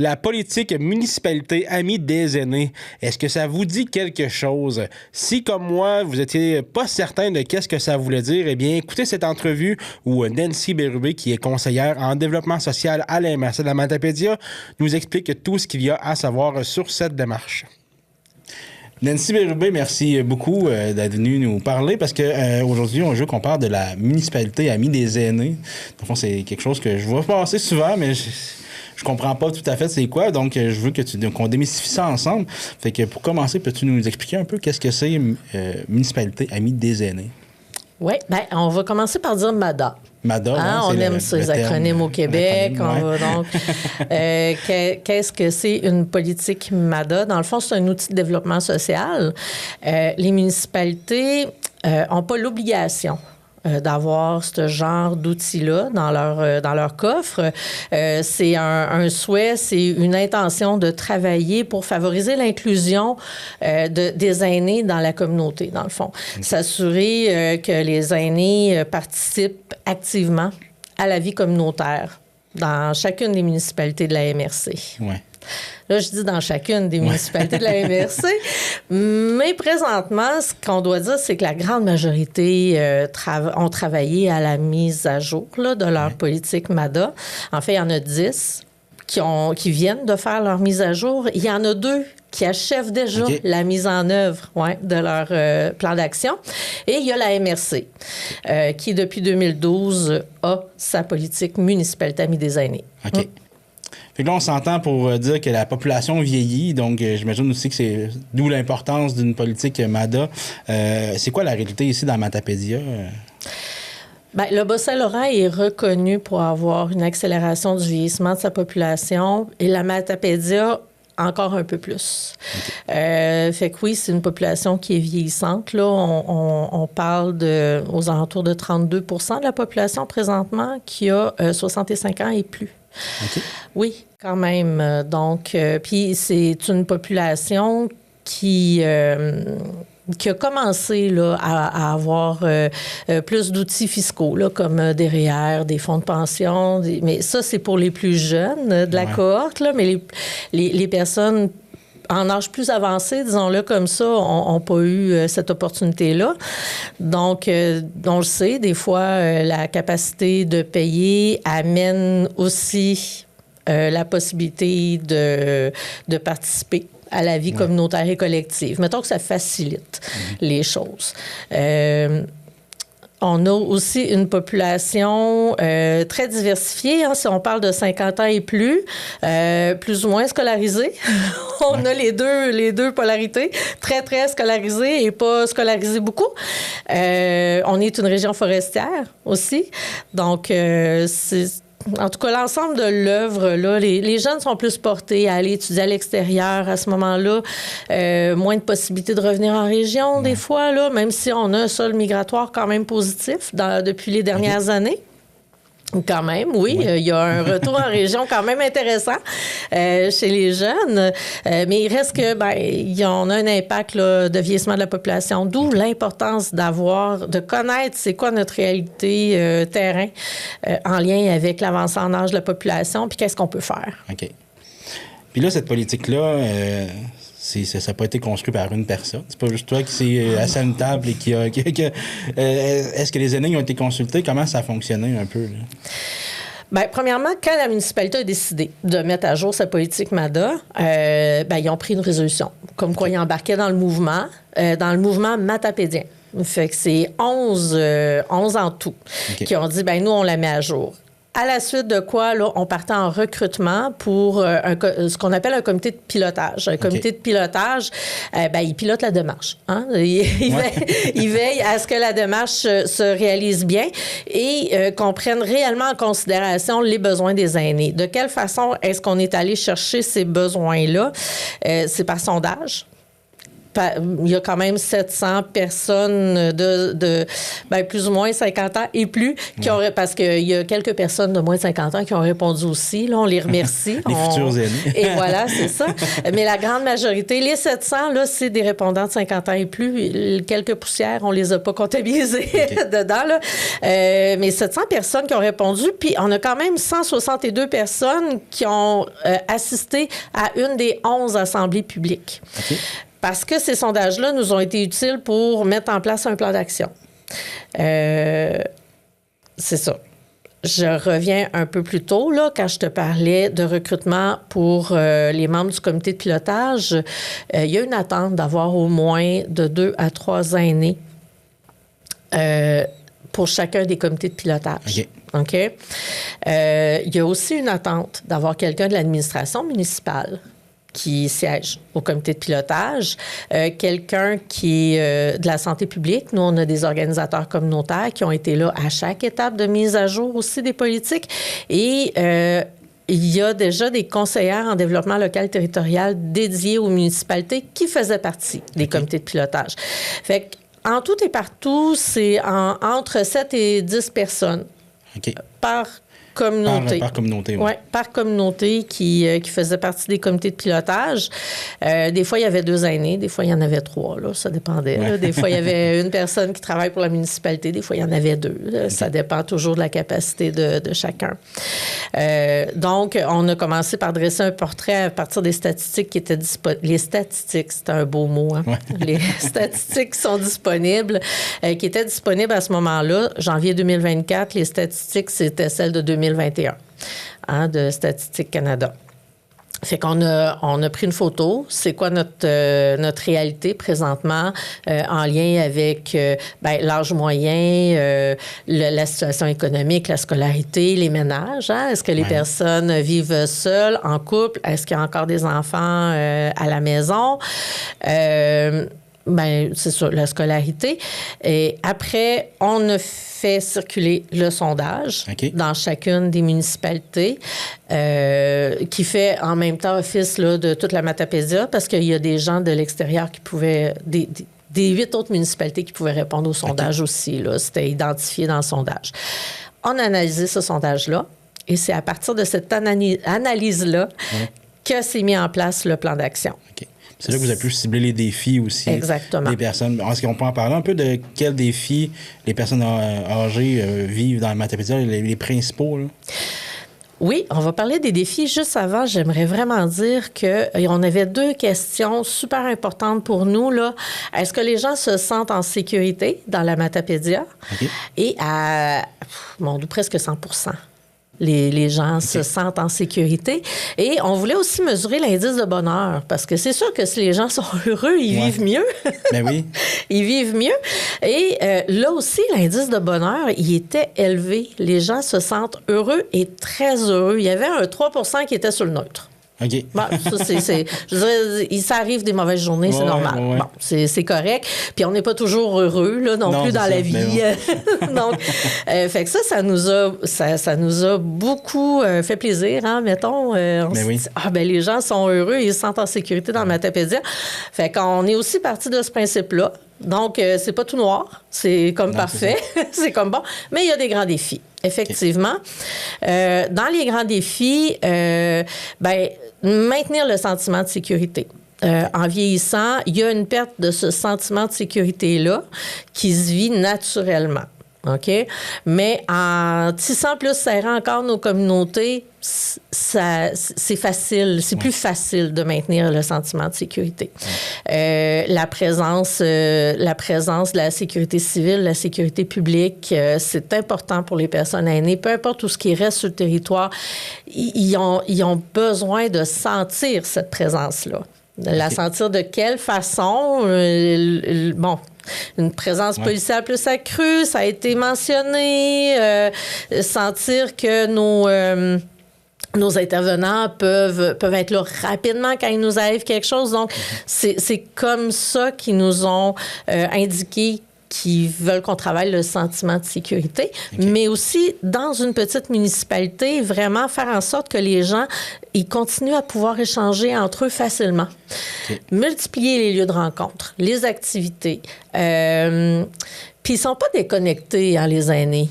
La politique municipalité amie des aînés, est-ce que ça vous dit quelque chose? Si, comme moi, vous étiez pas certain de qu'est-ce que ça voulait dire, eh bien, écoutez cette entrevue où Nancy Bérubé, qui est conseillère en développement social à la MRC de la Matapédia, nous explique tout ce qu'il y a à savoir sur cette démarche. Nancy Bérubé, merci beaucoup d'être venue nous parler parce que aujourd'hui, on veut qu'on parle de la municipalité amie des aînés. Dans le fond, c'est quelque chose que je vois passer souvent, mais je comprends pas tout à fait c'est quoi, donc je veux qu'on démystifie ça ensemble. Fait que pour commencer, peux-tu nous expliquer un peu qu'est-ce que c'est municipalité amie des aînés? Oui, bien, on va commencer par dire MADA. MADA, on aime ces acronymes au Québec. Qu'est-ce que c'est une politique MADA? Dans le fond, c'est un outil de développement social. Les municipalités n'ont pas l'obligation d'avoir ce genre d'outils-là dans leur coffre. C'est un souhait, c'est une intention de travailler pour favoriser l'inclusion des aînés dans la communauté, dans le fond. S'assurer que les aînés participent activement à la vie communautaire dans chacune des municipalités de la MRC. Ouais. Là, je dis dans chacune des municipalités de la MRC. Mais présentement, ce qu'on doit dire, c'est que la grande majorité ont travaillé à la mise à jour là, de leur politique MADA. En fait, il y en a 10 qui viennent de faire leur mise à jour. Il y en a 2 qui achèvent déjà la mise en œuvre de leur plan d'action. Et il y a la MRC, qui, depuis 2012, a sa politique municipalité amie des aînés. OK. Fait que là, on s'entend pour dire que la population vieillit, donc j'imagine aussi que c'est d'où l'importance d'une politique MADA. C'est quoi la réalité ici dans Matapédia? Bien, le Bas-Saint-Laurent est reconnu pour avoir une accélération du vieillissement de sa population et la Matapédia encore un peu plus. Fait que oui, c'est une population qui est vieillissante. Là, on parle aux alentours de 32 % de la population présentement qui a 65 ans et plus. Okay. Oui, quand même. Donc, puis c'est une population qui a commencé là, à avoir plus d'outils fiscaux, là, comme des REER, des fonds de pension. Mais ça, c'est pour les plus jeunes de la cohorte. Là, mais les personnes en âge plus avancé, disons-le comme ça, n'ont pas eu cette opportunité-là. Donc, on le sait, des fois, la capacité de payer amène aussi la possibilité de participer à la vie communautaire et collective. Mettons que ça facilite les choses. On a aussi une population très diversifiée. Hein, si on parle de 50 ans et plus ou moins scolarisée. On a les deux polarités. Très, très scolarisée et pas scolarisée beaucoup. On est une région forestière aussi. Donc, en tout cas, l'ensemble de l'œuvre, là, les jeunes sont plus portés à aller étudier à l'extérieur à ce moment-là. Moins de possibilités de revenir en région, des fois, là, même si on a un sol migratoire quand même positif depuis les dernières années. Quand même, oui. Il y a un retour en région quand même intéressant chez les jeunes. Mais il reste que, on a un impact là, de vieillissement de la population, d'où l'importance de connaître c'est quoi notre réalité terrain en lien avec l'avancée en âge de la population, puis qu'est-ce qu'on peut faire. OK. Puis là, cette politique-là, ça n'a pas été construit par une personne. C'est pas juste toi qui s'est assis à une table et qui a... est-ce que les aînés ont été consultés? Comment ça a fonctionné un peu, là? Bien, premièrement, quand la municipalité a décidé de mettre à jour sa politique MADA, ils ont pris une résolution. Comme quoi, ils embarquaient dans le mouvement matapédien. Fait que c'est 11 en tout qui ont dit, nous, on la met à jour. À la suite de quoi, là, on partait en recrutement pour ce qu'on appelle un comité de pilotage. Un comité de pilotage, il pilote la démarche. Hein? Il veille à ce que la démarche se réalise bien et qu'on prenne réellement en considération les besoins des aînés. De quelle façon est-ce qu'on est allé chercher ces besoins-là? C'est par sondage. il y a quand même 700 personnes de plus ou moins 50 ans et plus qui ont... Parce qu'il y a quelques personnes de moins de 50 ans qui ont répondu aussi. Là, on les remercie. Les futurs aînés. Et voilà, c'est ça. Mais la grande majorité, les 700, là, c'est des répondants de 50 ans et plus. Quelques poussières, on les a pas comptabilisées dedans. Là. Mais 700 personnes qui ont répondu. Puis on a quand même 162 personnes qui ont assisté à une des 11 assemblées publiques. Okay. Parce que ces sondages-là nous ont été utiles pour mettre en place un plan d'action. C'est ça. Je reviens un peu plus tôt, là, quand je te parlais de recrutement pour les membres du comité de pilotage. Il y a une attente d'avoir au moins de 2 à 3 aînés pour chacun des comités de pilotage. OK? Il y a aussi une attente d'avoir quelqu'un de l'administration municipale qui siège au comité de pilotage, quelqu'un qui est de la santé publique. Nous, on a des organisateurs communautaires qui ont été là à chaque étape de mise à jour aussi des politiques. Et il y a déjà des conseillères en développement local territorial dédiés aux municipalités qui faisaient partie des comités de pilotage. Fait qu'en tout et partout, c'est entre 7 et 10 personnes par communauté. Par communauté, oui. Oui, par communauté qui faisait partie des comités de pilotage. Des fois, il y avait 2 aînés, des fois, il y en avait 3. Là, ça dépendait. Là. Des fois, il y avait une personne qui travaille pour la municipalité, des fois, il y en avait 2. Là. Ça dépend toujours de la capacité de chacun. Donc, on a commencé par dresser un portrait à partir des statistiques qui étaient disponibles. Les statistiques, c'est un beau mot. Hein? Ouais. Les statistiques qui sont disponibles, qui étaient disponibles à ce moment-là, janvier 2024. Les statistiques, c'était celles de 2021, de Statistique Canada. Fait qu'on a pris une photo. C'est quoi notre réalité présentement en lien avec l'âge moyen, la situation économique, la scolarité, les ménages. Hein? Est-ce que les personnes vivent seules, en couple? Est-ce qu'il y a encore des enfants à la maison? C'est ça, la scolarité. Et après, on a fait circuler le sondage dans chacune des municipalités qui fait en même temps office là, de toute la Matapédia parce qu'il y a des gens de l'extérieur qui pouvaient... Des 8 autres municipalités qui pouvaient répondre au sondage aussi. Là, c'était identifié dans le sondage. On a analysé ce sondage-là et c'est à partir de cette analyse-là que s'est mis en place le plan d'action. C'est là que vous avez pu cibler les défis aussi. Exactement. Des personnes. Est-ce qu'on peut en parler un peu de quels défis les personnes âgées vivent dans la Matapédia, les principaux? Là? Oui, on va parler des défis. Juste avant, j'aimerais vraiment dire qu'on avait 2 questions super importantes pour nous. Là. Est-ce que les gens se sentent en sécurité dans la Matapédia? Et à presque 100%. Les gens se sentent en sécurité. Et on voulait aussi mesurer l'indice de bonheur, parce que c'est sûr que si les gens sont heureux, ils vivent mieux. Ben oui. Ils vivent mieux. Et là aussi, l'indice de bonheur, il était élevé. Les gens se sentent heureux et très heureux. Il y avait un 3% qui était sur le neutre. OK. Bon, ça, je dirais, ça arrive des mauvaises journées, c'est normal. Ouais. Bon, c'est correct. Puis on n'est pas toujours heureux, là, non plus dans la vie. Donc, fait que ça nous a beaucoup fait plaisir, hein, mettons. On se dit, les gens sont heureux et ils se sentent en sécurité dans le Matapédia. Fait qu'on est aussi parti de ce principe-là. Donc, c'est pas tout noir. C'est comme parfait. C'est comme bon. Mais il y a des grands défis. Effectivement. Dans les grands défis, maintenir le sentiment de sécurité. En vieillissant, il y a une perte de ce sentiment de sécurité-là qui se vit naturellement. OK? Mais en tissant plus serrant encore nos communautés, c'est facile, c'est plus facile de maintenir le sentiment de sécurité. La présence de la sécurité civile, la sécurité publique, c'est important pour les personnes aînées. Peu importe où ce qui reste sur le territoire, ils ont besoin de sentir cette présence-là. De la sentir de quelle façon? Une présence policière plus accrue, ça a été mentionné. Sentir que nos intervenants peuvent être là rapidement quand il nous arrive quelque chose. Donc, c'est comme ça qu'ils nous ont indiqué qui veulent qu'on travaille le sentiment de sécurité, mais aussi dans une petite municipalité, vraiment faire en sorte que les gens ils continuent à pouvoir échanger entre eux facilement. Multiplier les lieux de rencontre, les activités. Puis ils ne sont pas déconnectés, hein, les aînés.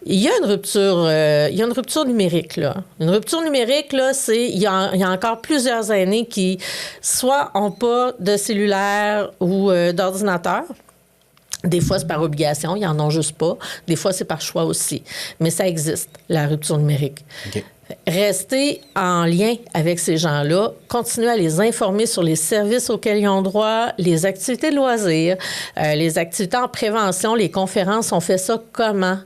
Il y a une rupture numérique, là. Une rupture numérique, là, il y a encore plusieurs aînés qui soit n'ont pas de cellulaire ou d'ordinateur. Des fois, c'est par obligation, ils n'en ont juste pas. Des fois, c'est par choix aussi. Mais ça existe, la rupture numérique. Rester en lien avec ces gens-là, continuer à les informer sur les services auxquels ils ont droit, les activités de loisirs, les activités en prévention, les conférences, on fait ça comment?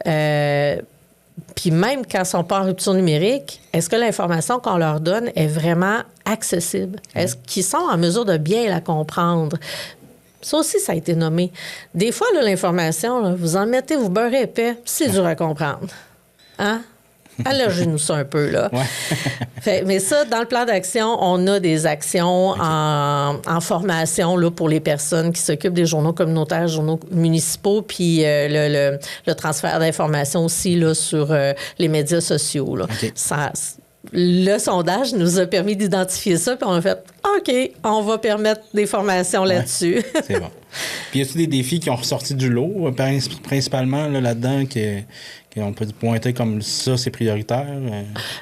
Puis même quand ils ne sont pas en rupture numérique, est-ce que l'information qu'on leur donne est vraiment accessible? Est-ce qu'ils sont en mesure de bien la comprendre? Ça aussi, ça a été nommé. Des fois, là, l'information, là, vous en mettez, vous beurrez épais, c'est dur à comprendre. Hein? Allégez-nous ça un peu, là. Mais ça, dans le plan d'action, on a des actions en formation là, pour les personnes qui s'occupent des journaux communautaires, journaux municipaux, puis le transfert d'informations aussi là, sur les médias sociaux. Là. Le sondage nous a permis d'identifier ça, puis on a fait OK, on va permettre des formations là-dessus. C'est bon. Puis y a-t-il des défis qui ont ressorti du lot, principalement là-dedans, qu'on peut pointer comme ça, c'est prioritaire?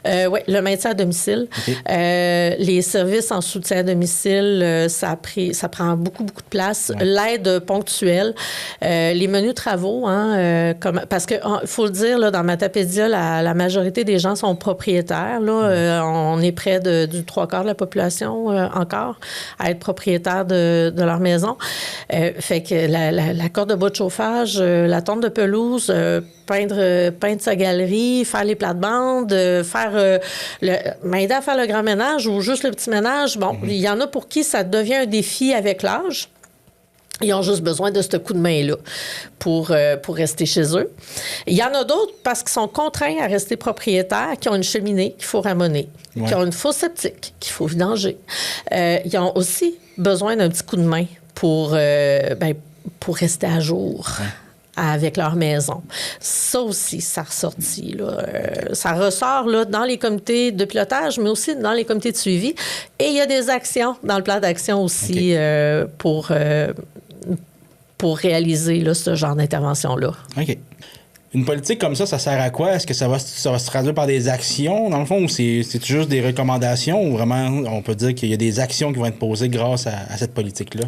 Oui, le maintien à domicile. Les services en soutien à domicile, ça prend beaucoup, beaucoup de place. L'aide ponctuelle. Les menus travaux, hein, parce qu'il faut le dire, là, dans Matapédia, la majorité des gens sont propriétaires. Là, on est près du 3/4 de la population encore à être propriétaire de leur maison. Fait que la corde de bois de chauffage, la tonte de pelouse, peindre sa galerie, faire les plates-bandes, m'aider à faire le grand ménage ou juste le petit ménage. Bon, il y en a pour qui ça devient un défi avec l'âge. Ils ont juste besoin de ce coup de main-là pour rester chez eux. Il y en a d'autres parce qu'ils sont contraints à rester propriétaires, qui ont une cheminée qu'il faut ramoner, qui ont une fosse septique qu'il faut vidanger. Ils ont aussi besoin d'un petit coup de main pour rester à jour. Avec leur maison. Ça aussi, ça ressortit. Ça ressort là, dans les comités de pilotage, mais aussi dans les comités de suivi. Et il y a des actions dans le plan d'action aussi pour réaliser là, ce genre d'intervention-là. OK. Une politique comme ça sert à quoi? Est-ce que ça va se traduire par des actions, dans le fond, ou c'est juste des recommandations, ou vraiment, on peut dire qu'il y a des actions qui vont être posées grâce à cette politique-là?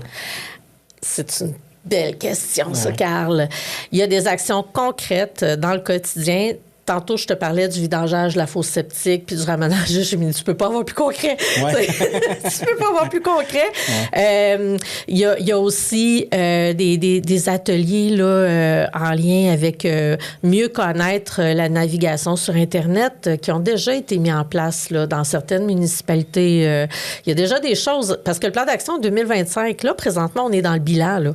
C'est une belle question, ça, Carl. Il y a des actions concrètes dans le quotidien. Tantôt, je te parlais du vidangeage de la fosse septique puis du ramenage de cheminée. Tu peux pas avoir plus concret. Tu peux pas avoir plus concret. Il y a aussi des ateliers là, en lien avec mieux connaître la navigation sur Internet qui ont déjà été mis en place là, dans certaines municipalités. Il y a déjà des choses, parce que le plan d'action 2025, là, présentement, on est dans le bilan là,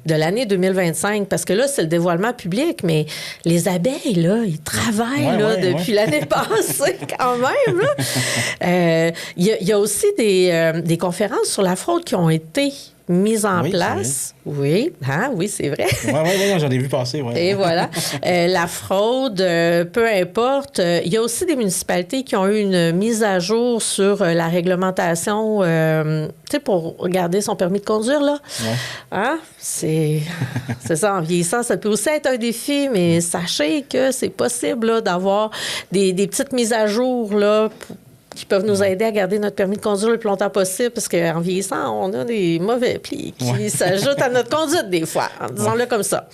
de l'année 2025, parce que là, c'est le dévoilement public, mais les abeilles, là, ils travaillent depuis l'année passée, quand même. Il y a aussi des conférences sur la fraude qui ont été mises en place. Oui, c'est vrai. Oui, j'en ai vu passer. Et voilà. La fraude, peu importe. Il y a aussi des municipalités qui ont eu une mise à jour sur la réglementation, tu sais, pour garder son permis de conduire, là. Hein? C'est ça, en vieillissant, ça peut aussi être un défi, mais sachez que c'est possible là, d'avoir des petites mises à jour, là, qui peuvent nous aider à garder notre permis de conduire le plus longtemps possible, parce qu'en vieillissant, on a des mauvais plis qui s'ajoutent à notre conduite des fois, disons-le comme ça.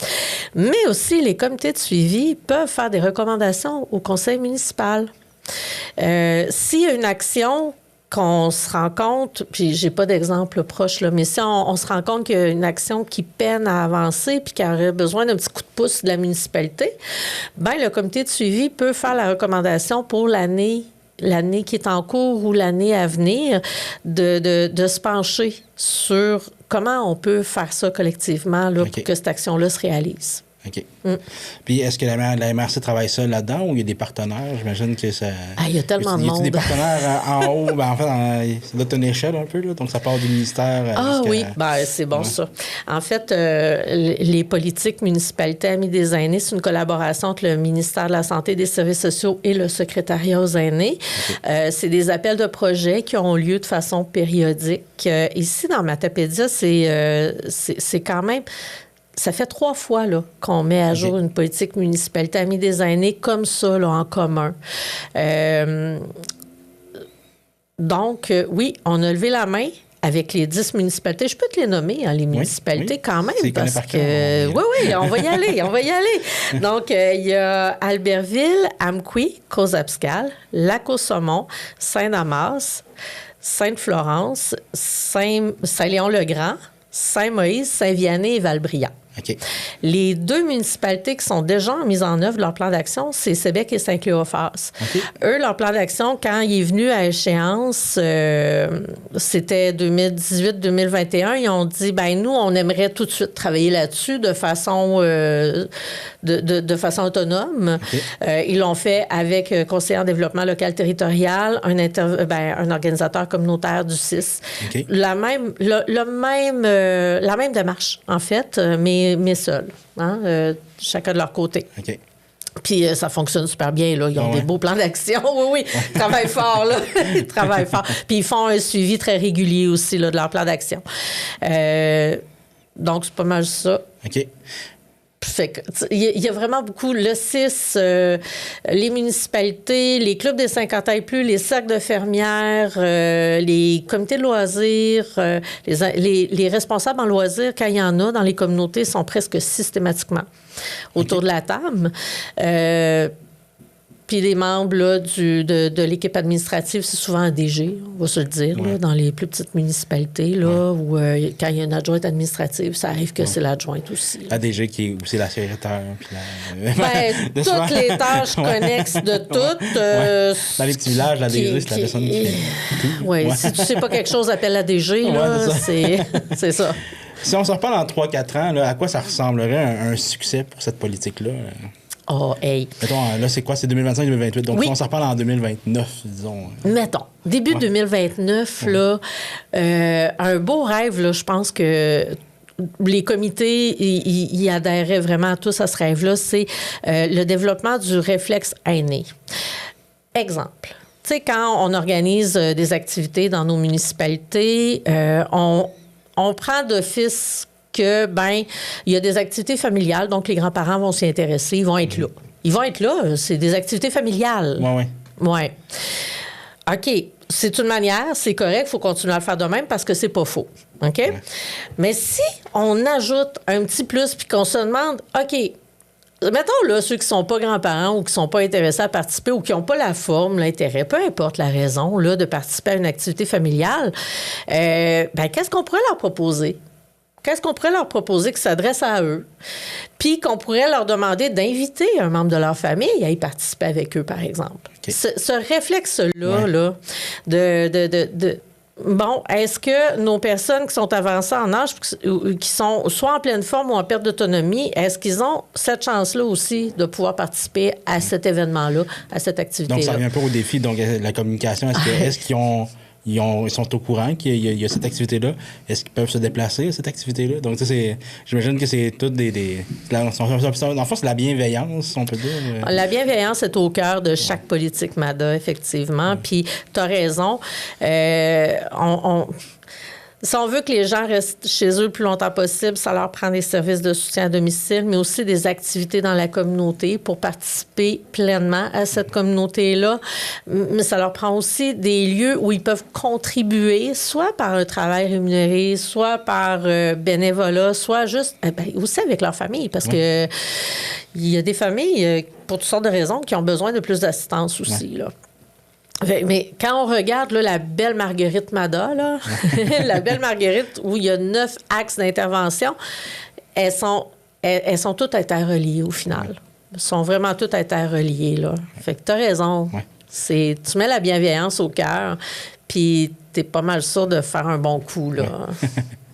Mais aussi, les comités de suivi peuvent faire des recommandations au conseil municipal. S'il y a une action qu'on se rend compte, puis j'ai pas d'exemple proche, là, mais si on se rend compte qu'il y a une action qui peine à avancer puis qu'il aurait besoin d'un petit coup de pouce de la municipalité, bien, le comité de suivi peut faire la recommandation pour l'année qui est en cours ou l'année à venir, de se pencher sur comment on peut faire ça collectivement là, pour que cette action-là se réalise. OK. Puis est-ce que la MRC travaille seule là-dedans ou il y a des partenaires? J'imagine que ça... Il y a tellement de monde. Il y a des partenaires en haut? En fait, ça doit être une échelle un peu, là. Donc, ça part du ministère... oui, c'est bon ça. En fait, les politiques municipalités Amis des aînés, c'est une collaboration entre le ministère de la Santé et des Services sociaux et le secrétariat aux aînés. Okay. C'est des appels de projets qui ont lieu de façon périodique. Ici, dans Matapédia, c'est quand même... Ça fait 3 fois là, qu'on met à jour une politique municipalité Amis des aînés comme ça, là, en commun. Donc, oui, on a levé la main avec les 10 municipalités. Je peux te les nommer, les municipalités quand même, parce que... Oui, on va y aller, Donc, il y a Albertville, Amqui, Cozapscal, Lac-au-Saumon, Saint-Damas, Sainte-Florence, Saint-Léon-le-Grand, Saint-Moïse, Saint-Vianney et Val-Brillant. Okay. Les 2 municipalités qui sont déjà en mise en œuvre de leur plan d'action, c'est Sébec et Saint-Cléophas. Okay. Eux, leur plan d'action, quand il est venu à échéance, c'était 2018-2021, ils ont dit, nous, on aimerait tout de suite travailler là-dessus de façon, de façon autonome. Okay. Ils l'ont fait avec conseiller en développement local territorial, un organisateur communautaire du CIS. Okay. La même démarche, en fait, mais seuls, chacun de leur côté. OK. Puis ça fonctionne super bien, là. Ils ont des beaux plans d'action. Oui. Ils travaillent fort, là. Ils travaillent fort. Puis ils font un suivi très régulier aussi, là, de leur plan d'action. Donc, c'est pas mal ça. OK. Fait que, il y a vraiment beaucoup, le CIS, les municipalités, les clubs des 50 ans et plus, les cercles de fermières, les comités de loisirs, les responsables en loisirs, quand il y en a dans les communautés, sont presque systématiquement autour de la table. Puis les membres là, de l'équipe administrative, c'est souvent un DG, on va se le dire, là, dans les plus petites municipalités, là, où quand il y a une adjointe administrative, ça arrive que c'est l'adjointe aussi. La DG qui est aussi la secrétaire. Puis toutes les tâches connexes de toutes. Dans les petits villages, la DG, c'est la personne qui fait tout. Oui, si tu sais pas quelque chose, appelle la DG, là, c'est ça. Si on se reparle en 3-4 ans, là, à quoi ça ressemblerait un succès pour cette politique-là? Mettons, là, c'est quoi? C'est 2025-2028. Donc, si on s'en reparle en 2029, disons. Mettons, début 2029, là, un beau rêve, là, je pense que les comités, ils adhéreraient vraiment tous à ce rêve-là, c'est le développement du réflexe aîné. Exemple. Tu sais, quand on organise des activités dans nos municipalités, on prend d'office que, il y a des activités familiales, donc les grands-parents vont s'y intéresser, ils vont être là. Ils vont être là, c'est des activités familiales. Oui. OK, c'est une manière, c'est correct, il faut continuer à le faire de même parce que c'est pas faux. OK? Ouais. Mais si on ajoute un petit plus puis qu'on se demande, OK, mettons là, ceux qui sont pas grands-parents ou qui sont pas intéressés à participer ou qui n'ont pas la forme, l'intérêt, peu importe la raison là, de participer à une activité familiale, qu'est-ce qu'on pourrait leur proposer? Qu'est-ce qu'on pourrait leur proposer qui s'adresse à eux? Puis qu'on pourrait leur demander d'inviter un membre de leur famille à y participer avec eux, par exemple. Okay. Ce réflexe-là, là, est-ce que nos personnes qui sont avancées en âge, qui sont soit en pleine forme ou en perte d'autonomie, est-ce qu'ils ont cette chance-là aussi de pouvoir participer à cet événement-là, à cette activité-là? Donc, ça revient un peu au défi, donc la communication. Est-ce qu'ils ont... Ils sont au courant qu'il y a cette activité-là. Est-ce qu'ils peuvent se déplacer à cette activité-là? Donc, j'imagine que c'est toutes en fait, c'est la bienveillance, on peut dire. La bienveillance est au cœur de chaque politique MADA, effectivement. Puis, tu as raison. Si on veut que les gens restent chez eux le plus longtemps possible, ça leur prend des services de soutien à domicile, mais aussi des activités dans la communauté pour participer pleinement à cette communauté-là. Mais ça leur prend aussi des lieux où ils peuvent contribuer, soit par un travail rémunéré, soit par bénévolat, soit juste aussi avec leur famille, parce que il y a des familles, pour toutes sortes de raisons, qui ont besoin de plus d'assistance aussi, là. Mais quand on regarde là, la belle Marguerite Mada, là, la belle Marguerite où il y a 9 axes d'intervention, elles sont toutes interreliées au final. Elles sont vraiment toutes interreliées, là. Fait que t'as raison. Ouais. Tu mets la bienveillance au cœur, puis t'es pas mal sûr de faire un bon coup, là.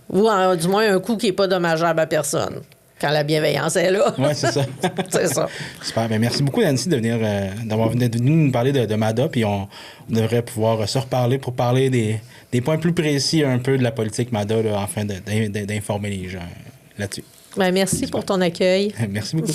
Ouais. Ou du moins un coup qui n'est pas dommageable à personne. quand la bienveillance est là. Oui, c'est ça. C'est ça. Super. Ben, merci beaucoup, Nancy, d'avoir venu nous parler de MADA. Puis on devrait pouvoir se reparler pour parler des points plus précis un peu de la politique MADA, là, afin d'informer les gens là-dessus. Ben, merci pour ton accueil. Merci beaucoup.